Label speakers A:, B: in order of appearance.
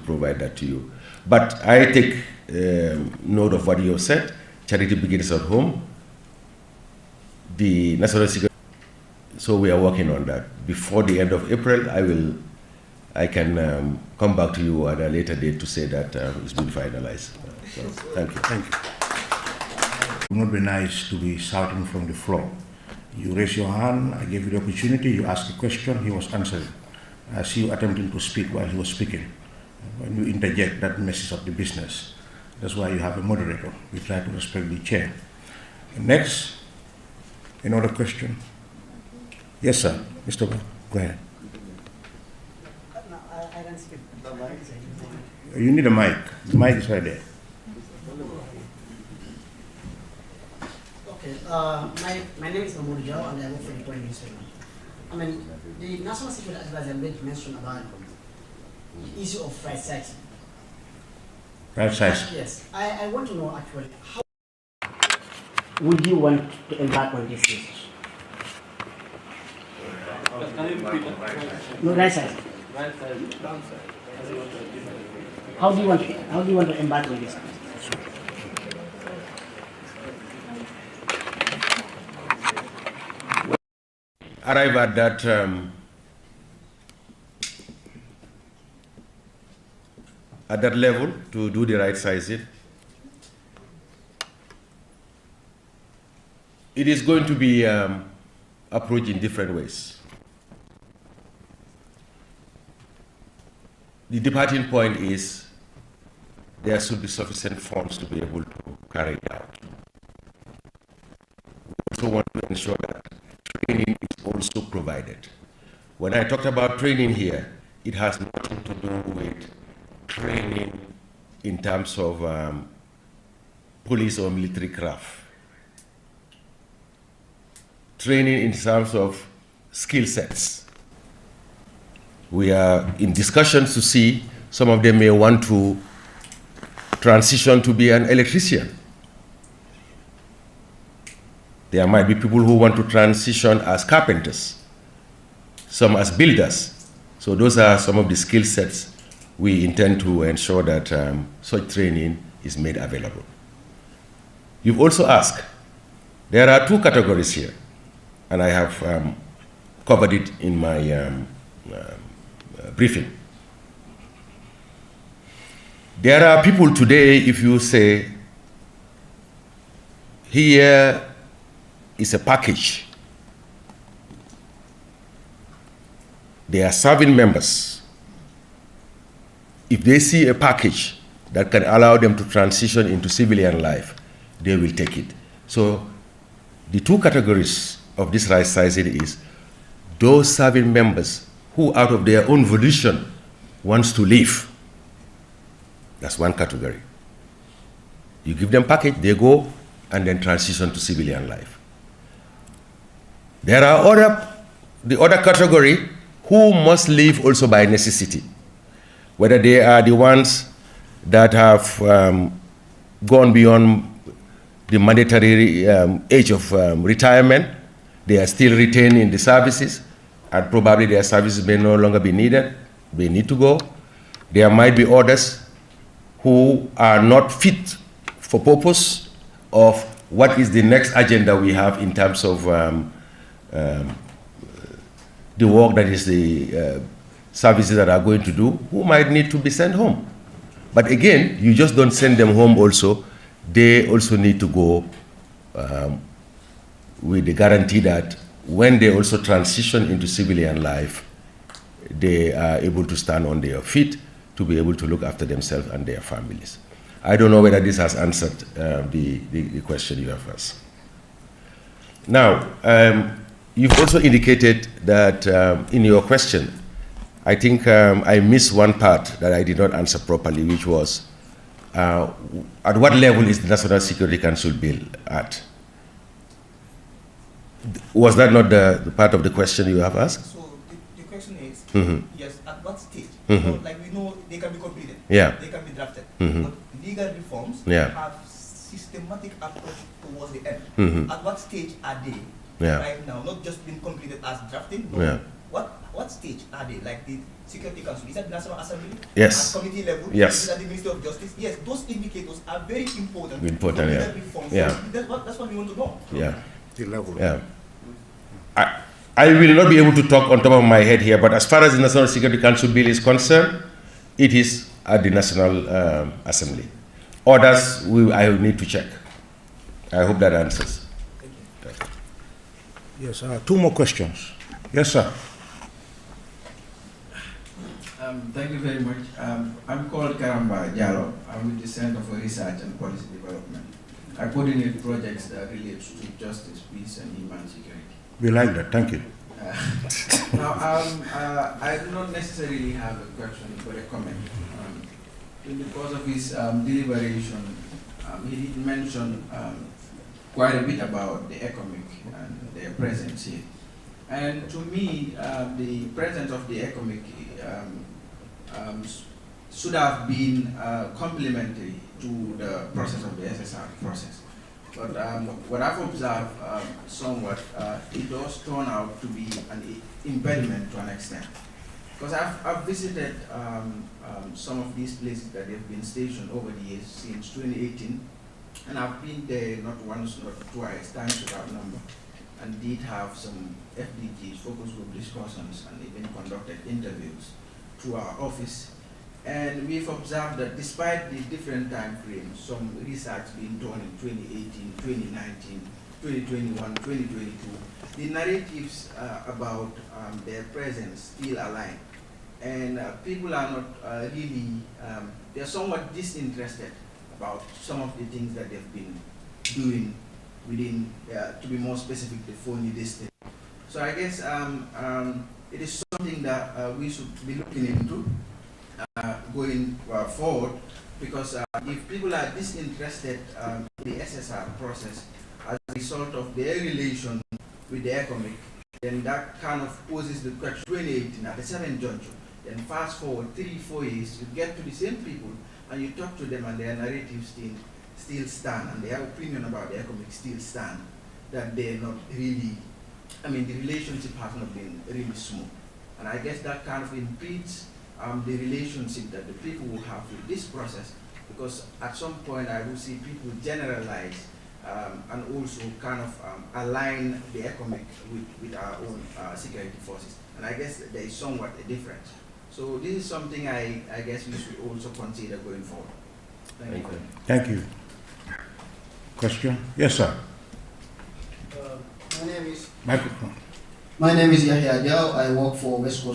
A: provide that to you. But I take note of what you have said. Charity begins at home. The national security. So we are working on that. Before the end of April, I can come back to you at a later date to say that it's been finalized. So, thank you.
B: Thank you. It would not be nice to be shouting from the floor. You raise your hand, I gave you the opportunity, you asked a question, he was answering. I see you attempting to speak while he was speaking. When you interject, that messes up the business. That's why you have a moderator. We try to respect the chair. Next, another question. Yes, sir. Mr. Ba, go ahead.
C: No, I don't speak.
B: You need a mic. The mic is right there.
C: Okay, my name is Mahmoud Jao and I work for the Point Newspaper. I mean, the National Security Advisor made mention about the issue of right size.
B: Right size.
C: Yes, I want to know actually, how would you want to embark on this research? No, right size. How do you want to embark on this?
A: Arrive at that level to do the right sizing. It is going to be approached in different ways. The departing point is there should be sufficient funds to be able to carry it out. We also want to ensure that training is also provided. When I talked about training here, it has nothing to do with training in terms of police or military craft. Training in terms of skill sets. We are in discussions to see some of them may want to transition to be an electrician. There might be people who want to transition as carpenters, some as builders. So those are some of the skill sets we intend to ensure that such training is made available. You've also asked, there are two categories here, and I have covered it in my briefing. There are people today, if you say, here is a package. They are serving members. If they see a package that can allow them to transition into civilian life, they will take it. So the two categories of this right sizing is those serving members who out of their own volition wants to leave. That's one category. You give them package, they go and then transition to civilian life. There are the other category who must leave also by necessity. Whether they are the ones that have gone beyond the mandatory age of retirement, they are still retained in the services, and probably their services may no longer be needed, they need to go. There might be others who are not fit for purpose of what is the next agenda we have in terms of the work that is the services that are going to do, who might need to be sent home. But again, you just don't send them home also. They also need to go with the guarantee that when they also transition into civilian life, they are able to stand on their feet to be able to look after themselves and their families. I don't know whether this has answered the question you have asked. Now, you've also indicated that in your question, I think I missed one part that I did not answer properly, which was, at what level is the National Security Council bill at? Was that not the part of the question you have asked?
D: So the question is, yes, at what stage? Like we know they can be completed, they can be drafted, but legal reforms have systematic approach towards the end. At what stage are they right now? Not just been completed as drafting, but what stage are they? Like the Security Council, is that the National Assembly?
A: Yes.
D: At committee level?
A: Yes.
D: Is that the Ministry of Justice? Yes, those indicators are very important.
A: Important, yeah.
D: Reforms.
A: Yeah.
D: So that's what we want to know.
A: Yeah.
B: The level.
A: Yeah. I will not be able to talk on top of my head here, but as far as the National Security Council bill is concerned, it is at the National Assembly. Others, I will need to check. I hope that answers.
B: Yes, 2 more questions. Yes, sir.
E: Thank you very much. I'm called Karamba Diallo. I'm with the Center for Research and Policy Development. I coordinate projects that relate to justice, peace, and human security.
B: We like that. Thank you.
E: Now, I do not necessarily have a question, but a comment. In the course of his deliberation, he did mention quite a bit about the ECOMIC and their presence here. And to me, the presence of the ECOMIC should have been complementary to the process of the SSR process. But what I've observed somewhat, it does turn out to be an impediment to an extent. Because I've visited some of these places that they've been stationed over the years since 2018, and I've been there not once, not twice, times without number, and did have some FDGs, focus group discussions, and even conducted interviews through our office. And we've observed that despite the different time frames, some research being done in 2018, 2019, 2021, 2022, the narratives about their presence still align. And people are not really, they're somewhat disinterested about some of the things that they've been doing within, to be more specific, the phony district. So I guess it is something that we should be looking into going forward, because if people are disinterested in the SSR process as a result of their relation with the ECOMIC, then that kind of poses the question 2018 at the 7th juncture. Then fast forward 3-4 years, you get to the same people and you talk to them and their narratives still stand, and their opinion about the ECOMIC still stand, that they're not really, I mean, the relationship has not been really smooth. And I guess that kind of impedes the relationship that the people will have with this process, because at some point I will see people generalize and also kind of align the ECOMIC with our own security forces. And I guess there is somewhat a difference. So this is something I guess we should also consider going forward. Thank you.
B: Thank you. Question? Yes, sir.
F: My name is
B: Microphone.
F: My name is Yahya Diao. I work for West Coast